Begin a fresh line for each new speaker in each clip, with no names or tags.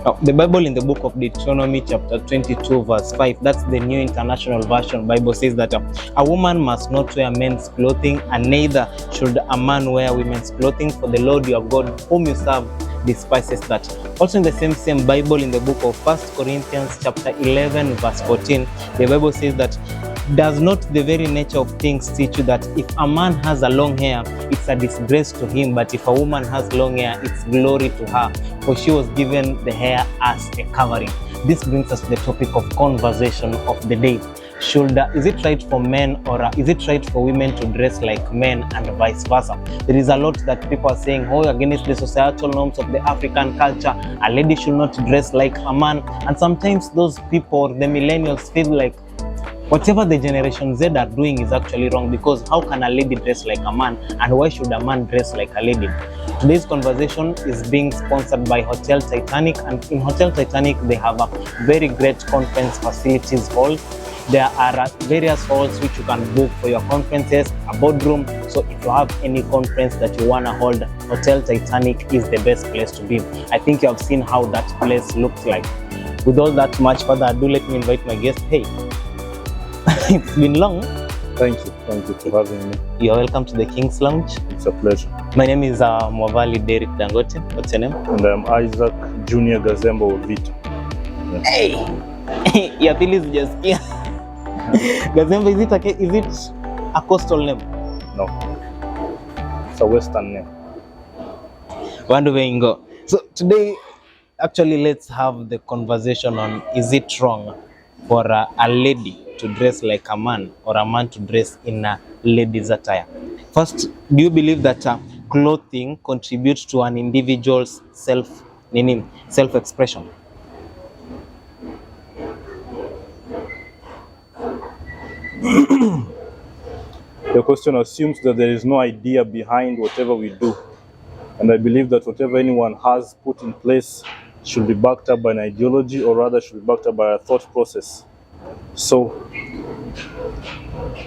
The Bible in the book of Deuteronomy chapter 22 verse 5, that's the New International Version Bible, says that a woman must not wear men's clothing, and neither should a man wear women's clothing, for the Lord your God whom you serve despises that. Also in the same Bible in the book of 1 Corinthians chapter 11 verse 14, the Bible says that, does not the very nature of things teach you that if a man has a long hair, it's a disgrace to him, but if a woman has long hair, it's glory to her, for she was given the hair as a covering. This brings us to the topic of conversation of the day. Is it right for men, or is it right for women to dress like men, and vice versa? There is a lot that people are saying, oh, against the societal norms of the African culture, a lady should not dress like a man. And sometimes those people, the millennials, feel like whatever the Generation Z are doing is actually wrong, because how can a lady dress like a man, and why should a man dress like a lady? Today's conversation is being sponsored by Hotel Titanic, and in Hotel Titanic they have a very great conference facilities hall. There are various halls which you can book for your conferences, a boardroom. So if you have any conference that you want to hold, Hotel Titanic is the best place to be. I think you have seen how that place looks like. With all that much further ado, let me invite my guest. Hey, it's been long.
Thank you for having me.
You're welcome to the King's Lounge.
It's a pleasure.
My name is Mwavali Derek Dangote. What's your name?
And I'm Isaac Junior Gazemba or Vito.
Yeah. Hey, your feelings just here. Gazemba, is it a coastal name?
No. It's a Western name.
Wonder where you go. So today, actually, let's have the conversation on, is it wrong for a lady to dress like a man, or a man to dress in a lady's attire? First, do you believe that clothing contributes to an individual's self-expression?
The question assumes that there is no idea behind whatever we do. And I believe that whatever anyone has put in place should be backed up by an ideology, or rather should be backed up by a thought process. So,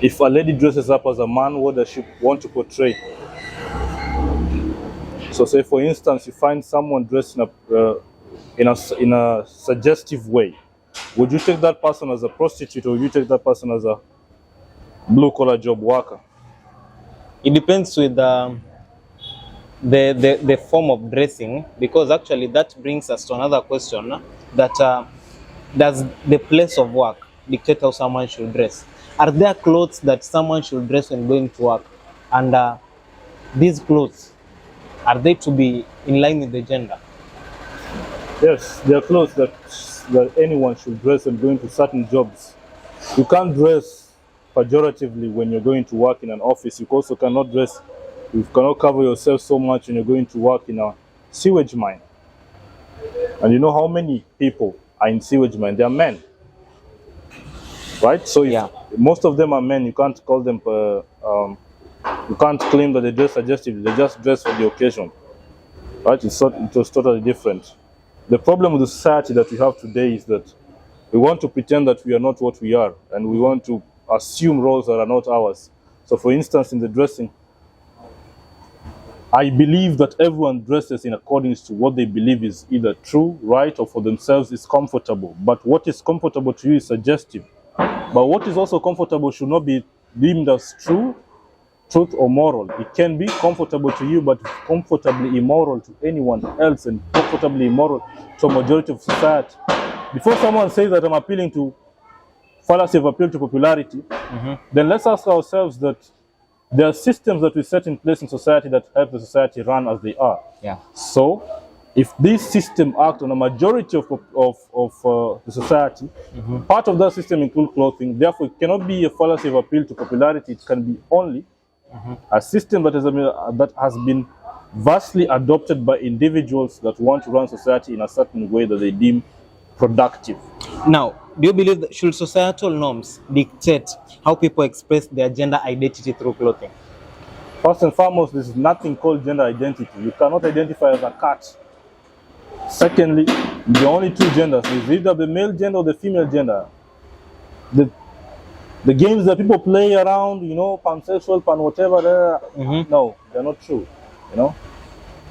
if a lady dresses up as a man, what does she want to portray? So say for instance, you find someone dressed in a suggestive way. Would you take that person as a prostitute, or would you take that person as a blue-collar job worker?
It depends with the form of dressing, because actually that brings us to another question, that does the place of work dictate how someone should dress? Are there clothes that someone should dress when going to work? And these clothes, are they to be in line with the gender?
Yes, there are clothes that anyone should dress when going to certain jobs. You can't dress pejoratively when you're going to work in an office. You also cannot dress, you cannot cover yourself so much when you're going to work in a sewage mine. And you know how many people are in sewage mine? They are men. Right? So yeah, most of them are men. You can't call them, you can't claim that they dress suggestively. They just dress for the occasion. Right? It was totally different. The problem with the society that we have today is that we want to pretend that we are not what we are, and we want to assume roles that are not ours. So for instance, in the dressing, I believe that everyone dresses in accordance to what they believe is either true, right, or for themselves is comfortable. But what is comfortable to you is suggestive. But what is also comfortable should not be deemed as truth or moral. It can be comfortable to you, but comfortably immoral to anyone else, and comfortably immoral to a majority of society. Before someone says that I'm appealing to fallacy of appeal to popularity, then let's ask ourselves that there are systems that we set in place in society that help the society run as they are.
Yeah.
So, if these systems act on a majority of the society, part of that system includes clothing. Therefore, it cannot be a fallacy of appeal to popularity. It can be only a system that has been vastly adopted by individuals that want to run society in a certain way that they deem productive.
Now, do you believe that should societal norms dictate how people express their gender identity through clothing?
First and foremost, there is nothing called gender identity. You cannot identify as a cat. Secondly, the only two genders is either the male gender or the female gender. The games that people play around, you know, pansexual, pan whatever, no, they're not true. You know,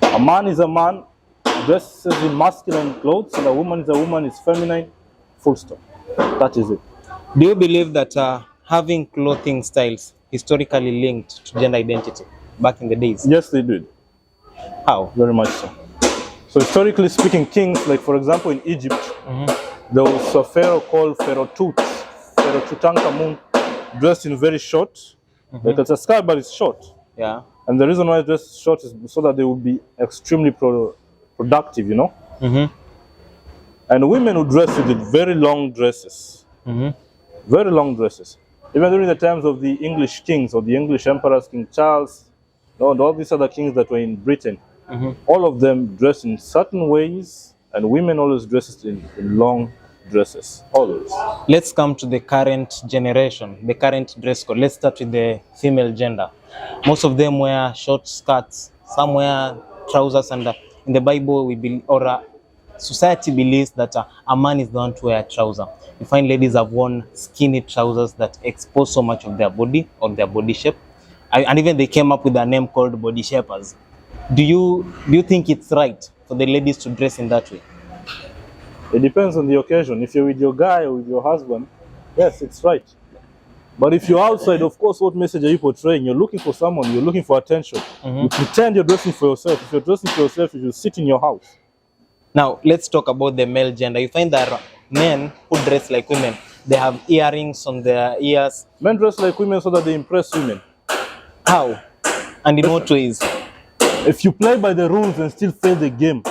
a man is a man, dresses in masculine clothes, and a woman is a woman, is feminine. Full stop. That is it.
Do you believe that having clothing styles historically linked to gender identity back in the days?
Yes, they did.
How?
Very much so. So historically speaking, kings, like for example in Egypt, there was a pharaoh called Pharaoh Tutankhamun, dressed in very short, like it's a sky, but it's short.
Yeah.
And the reason why it's dressed short is so that they would be extremely productive, you know. And women would dress with very long dresses, very long dresses. Even during the times of the English kings or the English emperors, King Charles, and all these other kings that were in Britain, all of them dressed in certain ways, and women always dressed in long dresses, always.
Let's come to the current generation, the current dress code. Let's start with the female gender. Most of them wear short skirts, some wear trousers, and in the Bible, society believes that a man is the one to wear a trouser. You find ladies have worn skinny trousers that expose so much of their body or their body shape, and even they came up with a name called body shapers. Do you think it's right for the ladies to dress in that way?
It depends on the occasion. If you're with your guy or with your husband, yes, it's right. But if you're outside, of course, what message are you portraying? You're looking for someone, you're looking for attention. You pretend you're dressing for yourself. If you're dressing for yourself, you should sit in your house.
Now, let's talk about the male gender. You find that men who dress like women, they have earrings on their ears.
Men dress like women so that they impress women.
How? And in what ways?
If you play by the rules and still fail the game,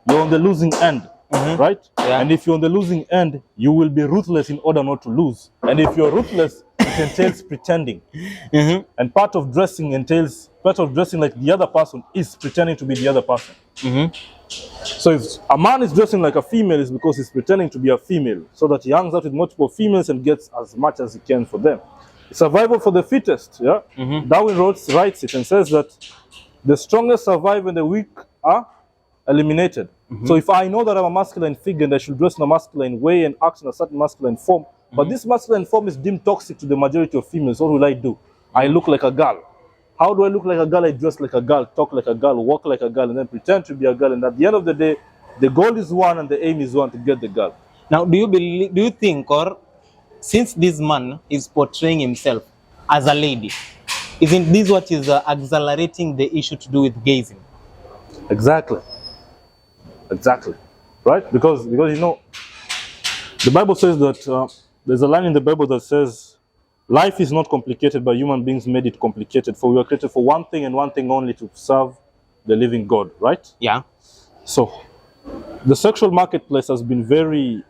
you're on the losing end, right?
Yeah.
And if you're on the losing end, you will be ruthless in order not to lose. And if you're ruthless, it entails pretending. And part of dressing like the other person is pretending to be the other person. So if a man is dressing like a female, it's because he's pretending to be a female, so that he hangs out with multiple females and gets as much as he can for them. Survival for the fittest, yeah? Darwin writes it and says that the strongest survive and the weak are eliminated. So if I know that I'm a masculine figure and I should dress in a masculine way and act in a certain masculine form, but this masculine form is deemed toxic to the majority of females, what will I do? I look like a girl. How do I look like a girl? I dress like a girl, talk like a girl, walk like a girl, and then pretend to be a girl. And at the end of the day, the goal is one and the aim is one, to get the girl.
Now, do you think, or since this man is portraying himself as a lady, isn't this what is accelerating the issue to do with gazing?
Exactly. Exactly. Right? Because you know, the Bible says that there's a line in the Bible that says, life is not complicated, but human beings made it complicated. For we were created for one thing and one thing only, to serve the living God, right?
Yeah.
So the sexual marketplace has been very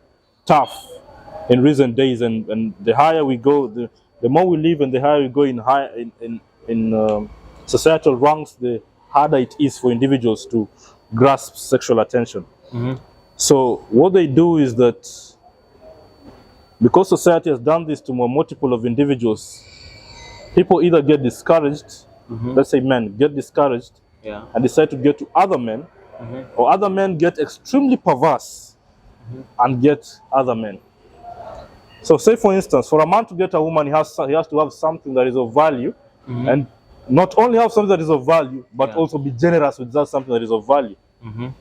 tough in recent days, and the higher we go, the more we live, and the higher we go in societal ranks, the harder it is for individuals to grasp sexual attention. So what they do is that, because society has done this to a multiple of individuals, people either get discouraged, let's say men get discouraged, and decide to get to other men, or other men get extremely perverse and get other men. So say for instance, for a man to get a woman, he has to have something that is of value, and not only have something that is of value, but also be generous with that something that is of value,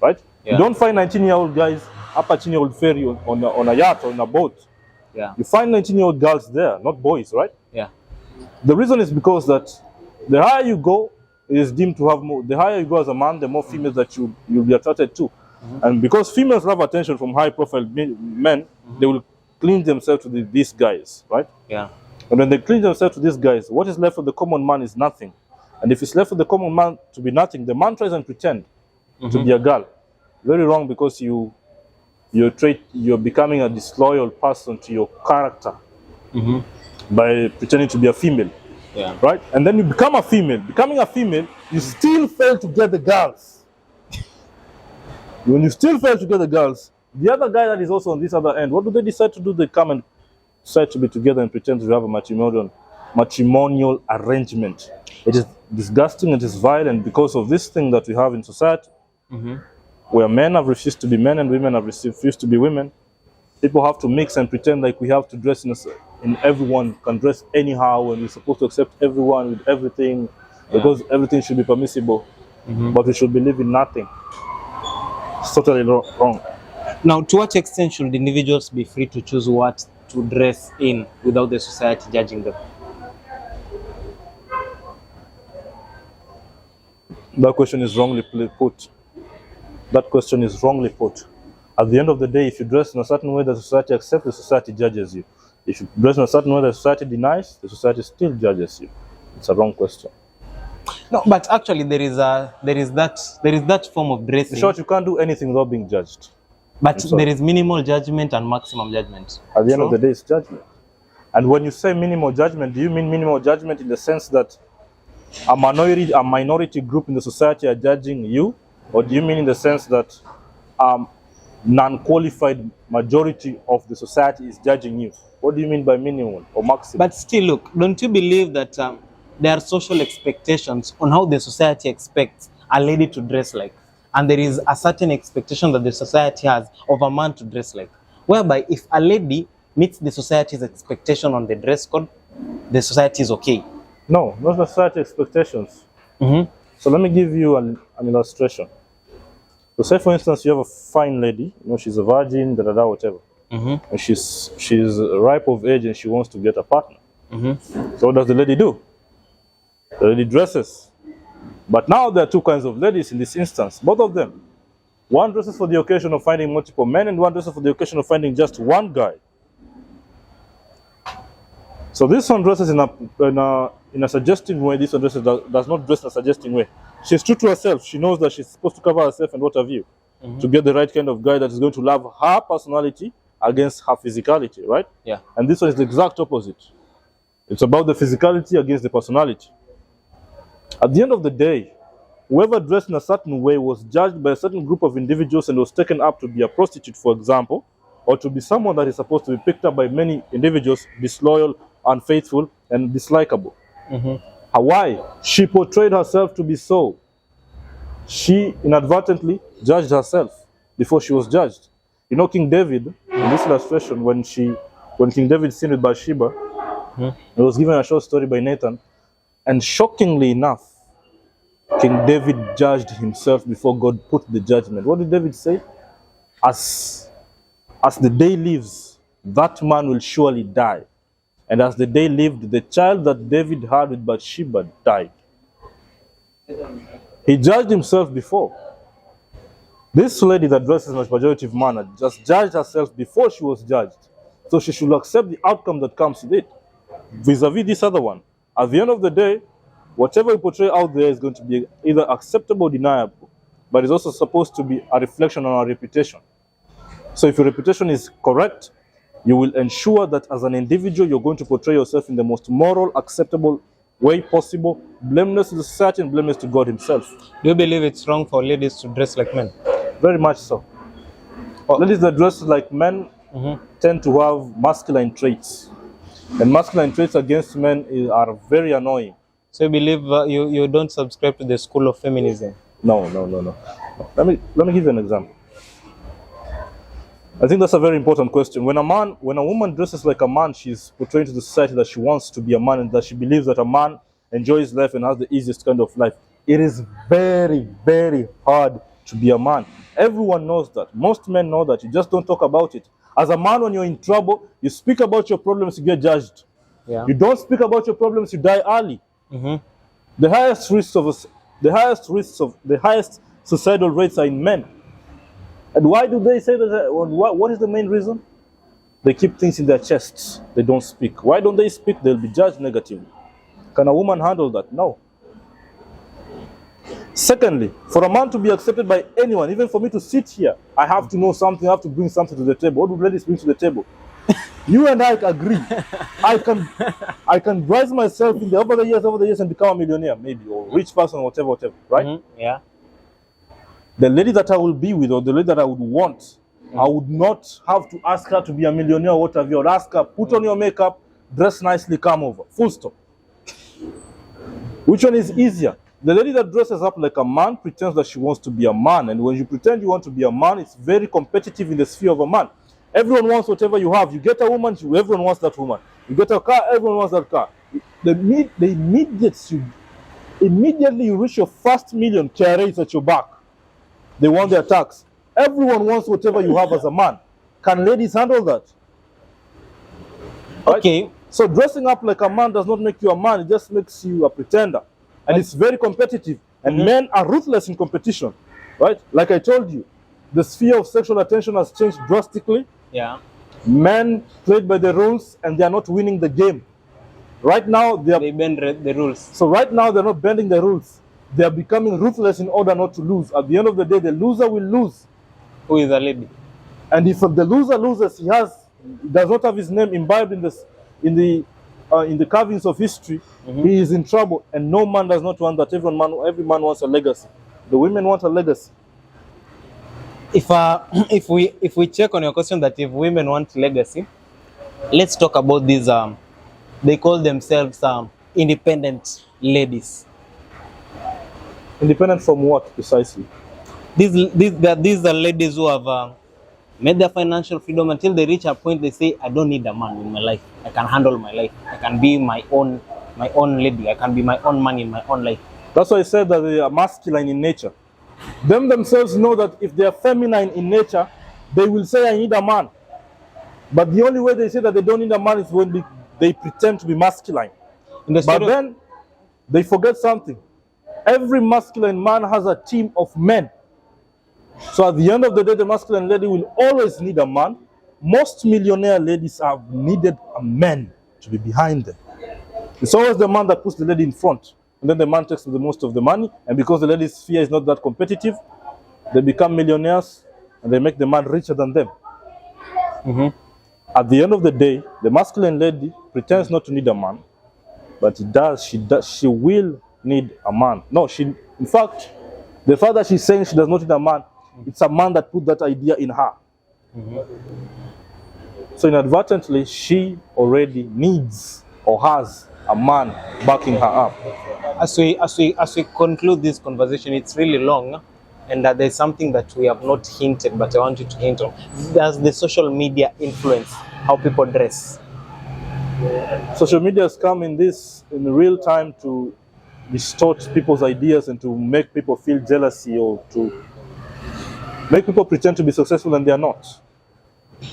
right? You don't find 19-year-old guys up at old ferry on a yacht or on a boat. You find 19-year-old girls there, not boys, right? The reason is because that the higher you go, it is deemed to have more. The higher you go as a man, the more females that you'll be attracted to. And because females love attention from high-profile men, they will clean themselves to these guys, right? And when they clean themselves to these guys, what is left for the common man is nothing. And if it's left for the common man to be nothing, the man tries and pretend to be a girl. Very wrong, because you're becoming a disloyal person to your character by pretending to be a female, right? And then you become a female. Becoming a female, you still fail to get the girls. When you still fail to get the girls, the other guy that is also on this other end, what do they decide to do? They come and decide to be together and pretend to have a matrimonial arrangement. It is disgusting, it is violent, because of this thing that we have in society, where men have refused to be men and women have refused to be women. People have to mix and pretend like we have to dress in everyone can dress anyhow, and we're supposed to accept everyone with everything, because everything should be permissible, but we should believe in nothing. It's totally wrong.
Now, to what extent should individuals be free to choose what to dress in without the society judging them?
That question is wrongly put. That question is wrongly put. At the end of the day, if you dress in a certain way that society accepts, the society judges you. If you dress in a certain way that society denies, the society still judges you. It's a wrong question.
No, but actually there is that form of dressing.
In short, you can't do anything without being judged.
But there is minimal judgment and maximum judgment.
At the end of the day, it's judgment. And when you say minimal judgment, do you mean minimal judgment in the sense that a minority group in the society are judging you? Or do you mean in the sense that non-qualified majority of the society is judging you? What do you mean by minimal or maximum?
But still, look, don't you believe that there are social expectations on how the society expects a lady to dress like? And there is a certain expectation that the society has of a man to dress like. Whereby if a lady meets the society's expectation on the dress code, the society is okay.
No, not the society expectations.
Mm-hmm.
So let me give you an illustration. So say for instance you have a fine lady, she's a virgin, whatever.
Mm-hmm.
And she's ripe of age and she wants to get a partner.
Mm-hmm.
So what does the lady do? The lady dresses. But now there are two kinds of ladies in this instance, both of them. One dresses for the occasion of finding multiple men and one dresses for the occasion of finding just one guy. So this one dresses in a suggesting way, this one dresses does not dress in a suggesting way. She's true to herself. She knows that she's supposed to cover herself and what have you, to get the right kind of guy that is going to love her personality against her physicality, right?
Yeah.
And this one is the exact opposite. It's about the physicality against the personality. At the end of the day, whoever dressed in a certain way was judged by a certain group of individuals and was taken up to be a prostitute, for example, or to be someone that is supposed to be picked up by many individuals, disloyal, unfaithful, and dislikable.
Mm-hmm.
Why? She portrayed herself to be so. She inadvertently judged herself before she was judged. You know, King David, in this illustration, when King David sinned with Bathsheba, he was given a short story by Nathan, and shockingly enough, King David judged himself before God put the judgment. What did David say? As the day lives, that man will surely die. And as the day lived, the child that David had with Bathsheba died. He judged himself before. This lady that dresses in a pejorative manner just judged herself before she was judged. So she should accept the outcome that comes with it, vis-a-vis this other one. At the end of the day, whatever you portray out there is going to be either acceptable or deniable, but it's also supposed to be a reflection on our reputation. So if your reputation is correct, you will ensure that as an individual, you're going to portray yourself in the most moral, acceptable way possible, blameless to the society and blameless to God himself.
Do you believe it's wrong for ladies to dress like men?
Very much so. Ladies that dress like men tend to have masculine traits. And masculine traits against men are very annoying.
So you believe you don't subscribe to the school of feminism?
No. Let me give you an example. I think that's a very important question. When a woman dresses like a man, she's portraying to the society that she wants to be a man and that she believes that a man enjoys life and has the easiest kind of life. It is very, very hard to be a man. Everyone knows that. Most men know that. You just don't talk about it. As a man, when you're in trouble, you speak about your problems, you get judged.
Yeah.
You don't speak about your problems, you die early.
Mm-hmm.
The highest suicidal rates are in men. And why do they say that? What is the main reason? They keep things in their chests. They don't speak. Why don't they speak? They'll be judged negatively. Can a woman handle that? No. Secondly, for a man to be accepted by anyone, even for me to sit here, I have to know something, I have to bring something to the table. What do ladies bring to the table? You and I agree. I can rise myself in over the years and become a millionaire, maybe, or rich person, whatever, right?
Mm-hmm. Yeah.
The lady that I will be with, or the lady that I would want, I would not have to ask her to be a millionaire or whatever. I would ask her, put on your makeup, dress nicely, come over. Full stop. Which one is easier? The lady that dresses up like a man pretends that she wants to be a man. And when you pretend you want to be a man, it's very competitive in the sphere of a man. Everyone wants whatever you have. You get a woman, everyone wants that woman. You get a car, everyone wants that car. Immediately you reach your first million, KRA is at your back. They want their tax. Everyone wants whatever you have as a man. Can ladies handle that? Right?
Okay.
So dressing up like a man does not make you a man. It just makes you a pretender. And it's very competitive. And men are ruthless in competition. Right? Like I told you, the sphere of sexual attention has changed drastically.
Yeah.
Men played by the rules and they are not winning the game. Right now,
They bend the rules.
So right now, they're not bending the rules. They are becoming ruthless in order not to lose. At the end of the day, the loser will lose.
Who is a lady?
And if the loser loses, he does not have his name imbibed in the carvings of history, he is in trouble. And no man does not want that. Every man wants a legacy. The women want a legacy.
If we check on your question that if women want legacy, let's talk about these they call themselves independent ladies.
Independent from what precisely?
These are ladies who have made their financial freedom until they reach a point they say, I don't need a man in my life. I can handle my life. I can be my own lady. I can be my own man in my own life.
That's why I said that they are masculine in nature. Them themselves know that if they are feminine in nature, they will say, I need a man. But the only way they say that they don't need a man is when they pretend to be masculine. But then they forget something. Every masculine man has a team of men. So at the end of the day, the masculine lady will always need a man. Most millionaire ladies have needed a man to be behind them. It's always the man that puts the lady in front. And then the man takes the most of the money. And because the lady's sphere is not that competitive, they become millionaires and they make the man richer than them. At the end of the day, the masculine lady pretends not to need a man, but she will need a man. No, in fact, the fact that she's saying she does not need a man, it's a man that put that idea in her. So inadvertently, she already needs or has a man backing her up.
As we conclude this conversation, it's really long, and there's something that we have not hinted, but I want you to hint on. Does the social media influence how people dress?
Social media has come in real time to distort people's ideas and to make people feel jealousy or to make people pretend to be successful and they are not.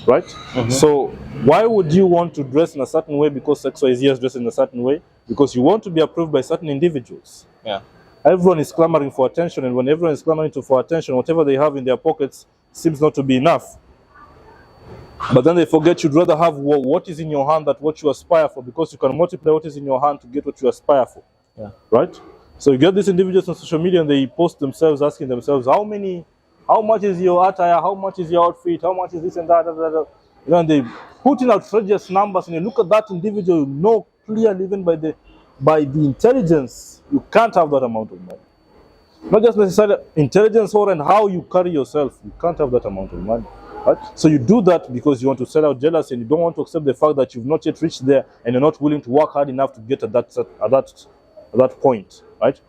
Right? So why would you want to dress in a certain way because XYZ is dressed in a certain way? Because you want to be approved by certain individuals.
Yeah.
Everyone is clamoring for attention, and when everyone is clamoring for attention, whatever they have in their pockets seems not to be enough. But then they forget you'd rather have what is in your hand than what you aspire for, because you can multiply what is in your hand to get what you aspire for.
Yeah.
Right? So you get these individuals on social media and they post themselves asking themselves, how much is your attire, how much is your outfit, how much is this and that, You know, and they put in outrageous numbers, and you look at that individual, you know clearly even by the intelligence, you can't have that amount of money. Not just necessarily intelligence or and how you carry yourself, you can't have that amount of money. Right? So you do that because you want to set out jealousy and you don't want to accept the fact that you've not yet reached there and you're not willing to work hard enough to get at that point, right?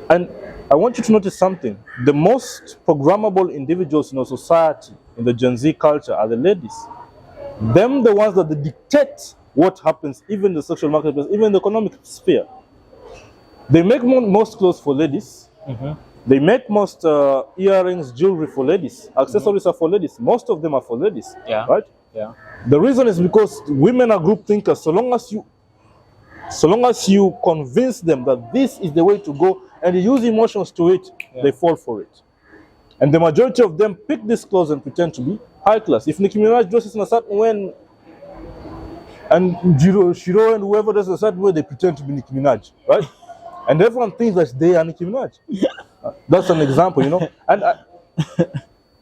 And I want you to notice something. The most programmable individuals in our society, in the Gen Z culture, are the ladies. Them the ones that they dictate what happens, even in the social marketplace, even in the economic sphere. They make most clothes for ladies. They make most earrings, jewelry for ladies. Accessories are for ladies. Most of them are for ladies.
Yeah.
Right?
Yeah.
The reason is because women are group thinkers. So long as you convince them that this is the way to go and you use emotions to it, they fall for it. And the majority of them pick these clothes and pretend to be high class. If Nicki Minaj dresses in a certain way and Shiro and whoever dresses in a certain way, they pretend to be Nicki Minaj, right? And everyone thinks that they are Nicki Minaj. That's an example, you know.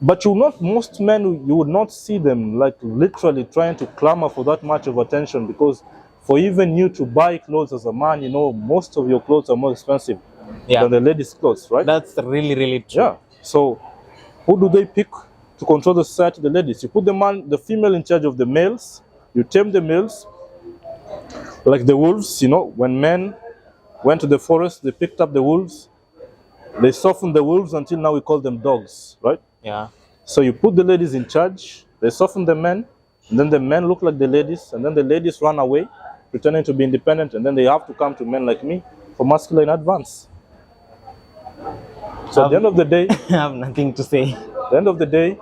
But most men, you would not see them like literally trying to clamor for that much of attention, because for even you to buy clothes as a man, you know, most of your clothes are more expensive than the ladies' clothes, right?
That's really, really true.
Yeah. So who do they pick to control the society? The ladies. You put the female in charge of the males. You tame the males like the wolves, you know. When men went to the forest, they picked up the wolves. They softened the wolves until now we call them dogs, right?
Yeah.
So you put the ladies in charge, they soften the men, and then the men look like the ladies, and then the ladies run away, pretending to be independent, and then they have to come to men like me for masculine advance. So at the end of the day,
I have nothing to say.
at the end of the day,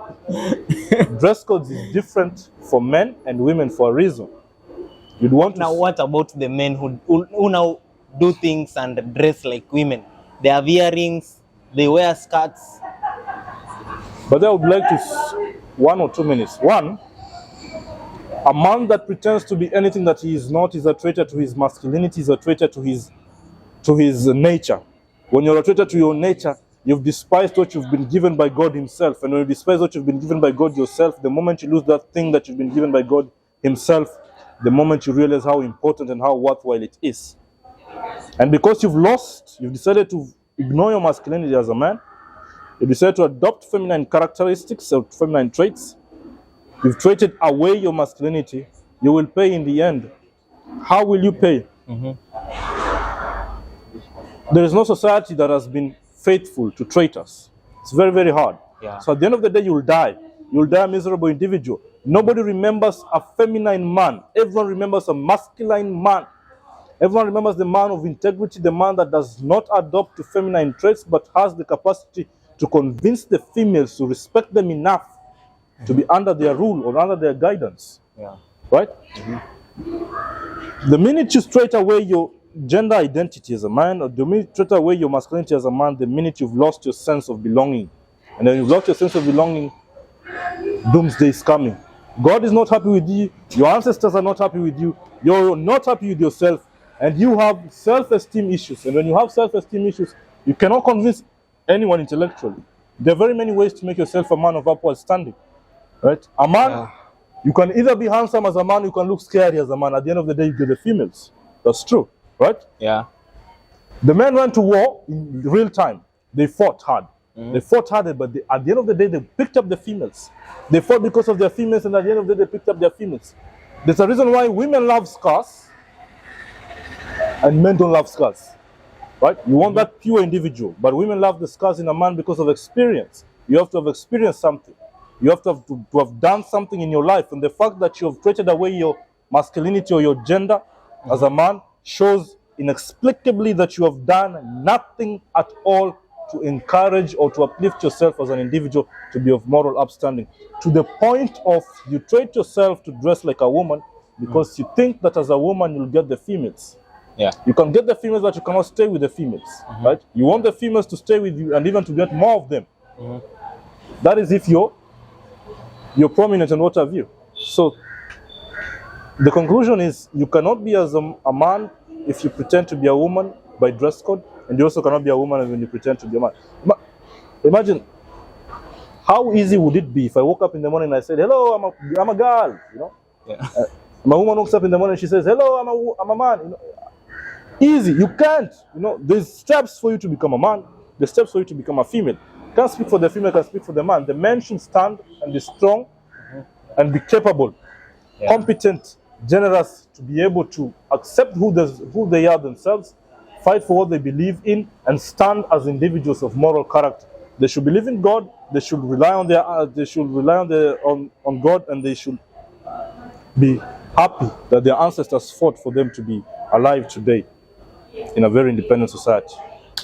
dress codes is different for men and women for a reason. You'd want to
Now, what about the men who now do things and dress like women? They have earrings, they wear skirts.
But I would like to 1 or 2 minutes. One, a man that pretends to be anything that he is not is a traitor to his masculinity, is a traitor to his nature. When you're a traitor to your nature, you've despised what you've been given by God himself. And when you despise what you've been given by God yourself, the moment you lose that thing that you've been given by God himself, the moment you realize how important and how worthwhile it is. And because you've decided to ignore your masculinity as a man, you decided to adopt feminine characteristics or feminine traits, you've traded away your masculinity, you will pay in the end. How will you pay? There is no society that has been faithful to traitors. It's very, very hard.
Yeah.
So at the end of the day, you will die. You will die a miserable individual. Nobody remembers a feminine man. Everyone remembers a masculine man. Everyone remembers the man of integrity, the man that does not adopt to feminine traits, but has the capacity to convince the females to respect them enough to be under their rule or under their guidance.
Yeah.
Right? The minute you straight away your gender identity as a man, or the minute you straight away your masculinity as a man, the minute you've lost your sense of belonging. And then you've lost your sense of belonging, doomsday is coming. God is not happy with you. Your ancestors are not happy with you. You're not happy with yourself. And you have self-esteem issues. And when you have self-esteem issues, you cannot convince anyone intellectually. There are very many ways to make yourself a man of upward standing. Right? A man, you can either be handsome as a man, you can look scary as a man. At the end of the day, you get the females. That's true. Right?
Yeah.
The men went to war in real time. They fought hard. They fought hard, but at the end of the day, they picked up the females. They fought because of their females, and at the end of the day, they picked up their females. There's a reason why women love scars and men don't love scars. Right? You want that pure individual, but women love the scars in a man because of experience. You have to have experienced something. You have to have done something in your life, and the fact that you have traded away your masculinity or your gender as a man shows inexplicably that you have done nothing at all to encourage or to uplift yourself as an individual to be of moral upstanding, to the point of you trade yourself to dress like a woman because you think that as a woman you'll get the females.
Yeah.
You can get the females, but you cannot stay with the females. Right? You want the females to stay with you and even to get more of them. That is if you're prominent and what have you. So the conclusion is you cannot be as a man if you pretend to be a woman by dress code, and you also cannot be a woman when you pretend to be a man. Imagine how easy would it be if I woke up in the morning and I said, "Hello, I'm a girl," you know?
Yeah.
My woman wakes up in the morning and she says, "Hello, I'm a man." You know? Easy. You can't. You know, there's steps for you to become a man. There's steps for you to become a female. Can't speak for the female, can speak for the man. The man should stand and be strong and be capable, competent, generous, to be able to accept who they are themselves, fight for what they believe in, and stand as individuals of moral character. They should believe in God. They should rely on on God, and they should be happy that their ancestors fought for them to be alive today in a very independent society.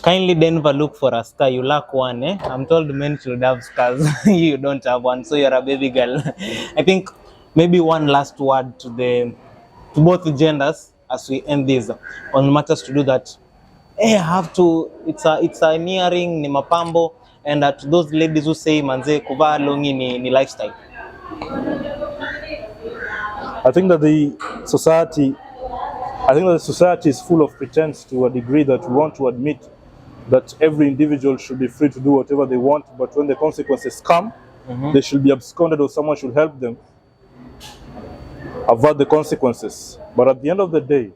Kindly Denver, look for a scar. You lack one, eh? I'm told men should have scars. You don't have one, so you're a baby girl. I think maybe one last word to both genders as we end this on matters to do that. Hey, I have to. It's a nearing ni mapambo, and to those ladies who say manze kuvaa longi ni lifestyle.
I think that the society is full of pretense to a degree that we want to admit that every individual should be free to do whatever they want, but when the consequences come, they should be absconded or someone should help them avert the consequences. But at the end of the day,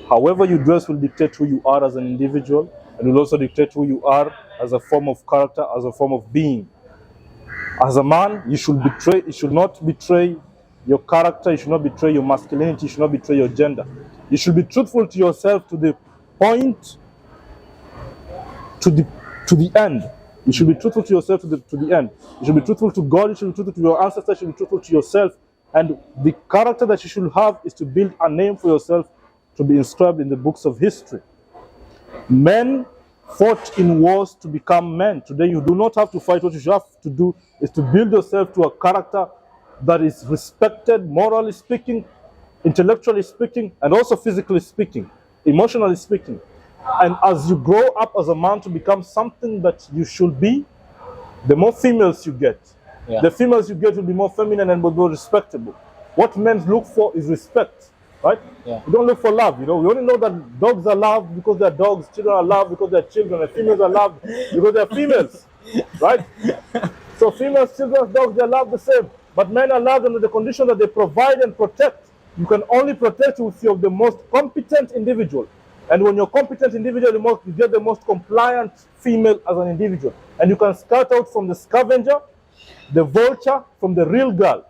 however you dress will dictate who you are as an individual, and will also dictate who you are as a form of character, as a form of being. As a man, you should not betray your character, you should not betray your masculinity, you should not betray your gender. You should be truthful to yourself to the point, to the end. You should be truthful to yourself to the end. You should be truthful to God, you should be truthful to your ancestors, you should be truthful to yourself. And the character that you should have is to build a name for yourself to be inscribed in the books of history. Men fought in wars to become men. Today, you do not have to fight. What you have to do is to build yourself to a character that is respected, morally speaking, intellectually speaking, and also physically speaking, emotionally speaking. And as you grow up as a man to become something that you should be, the more females you get.
Yeah.
The females you get will be more feminine and more respectable. What men look for is respect, right?
Yeah.
We don't look for love. We only know that dogs are loved because they're dogs, children are loved because they're children, and females are loved because they're females, right? So females, children, dogs, they're loved the same. But men are loved under the condition that they provide and protect. You can only protect if you're the most competent individual. And when you're a competent individual, you get the most compliant female as an individual. And you can scout out from the scavenger, the vulture, from the real girl.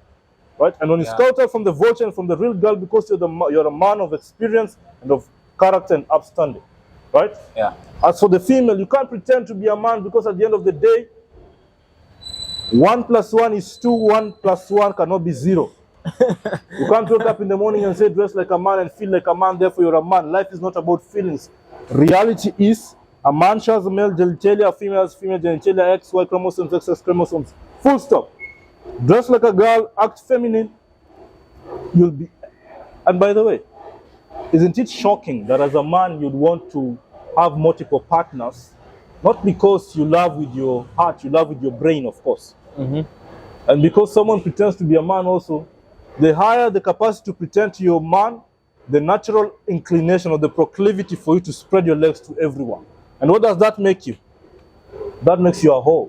Right? And when you scout out from the vulture and from the real girl, because you're a man of experience and of character and upstanding. Right?
Yeah.
As for the female, you can't pretend to be a man, because at the end of the day, 1 + 1 is 2, 1 + 1 cannot be 0. You can't wake up in the morning and say dress like a man and feel like a man, therefore you're a man. Life is not about feelings. Reality is a man shares male genitalia, a female has female genitalia, X, Y chromosomes, XX chromosomes. Full stop. Dress like a girl, act feminine, you'll be. And by the way, isn't it shocking that as a man you'd want to have multiple partners? Not because you love with your heart, you love with your brain, of course.
Mm-hmm.
And because someone pretends to be a man also, the higher the capacity to pretend to your man, the natural inclination or the proclivity for you to spread your legs to everyone. And what does that make you? That makes you a whore.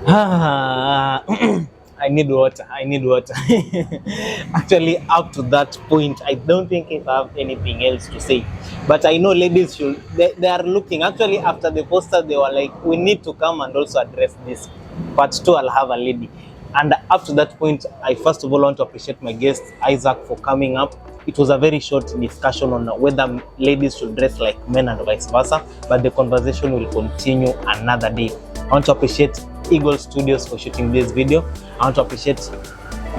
I need water. Actually, up to that point, I don't think if I have anything else to say. But I know ladies they are looking. Actually, after the poster, they were like, we need to come and also address this. Part 2, I'll have a lady. And up to that point, I first of all want to appreciate my guest, Isaac, for coming up. It was a very short discussion on whether ladies should dress like men and vice versa, but the conversation will continue another day. I want to appreciate Eagle Studios for shooting this video. I want to appreciate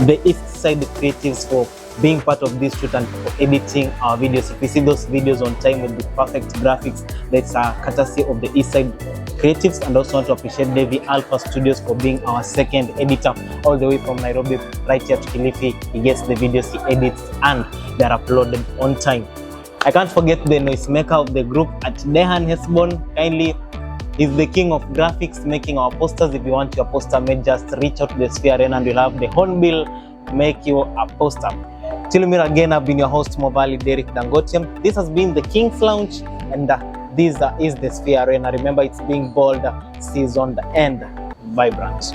the East Side Creatives for being part of this shoot and for editing our videos. If you see those videos on time with the perfect graphics, that's a courtesy of the East Side Creatives. And also want to appreciate Devi Alpha Studios for being our second editor, all the way from Nairobi right here to Kilifi. He gets the videos, he edits, and they're uploaded on time. I can't forget the noisemaker of the group at Dehan Hesbon. Kindly, he's the king of graphics, making our posters. If you want your poster made, just reach out to the Sphere Arena and we'll have the hornbill make you a poster. Till we meet again, I've been your host, Movali Derek Dangotium. This has been the King's Lounge, and this is the Sphere Arena. Remember, it's being bold, seasoned, and vibrant.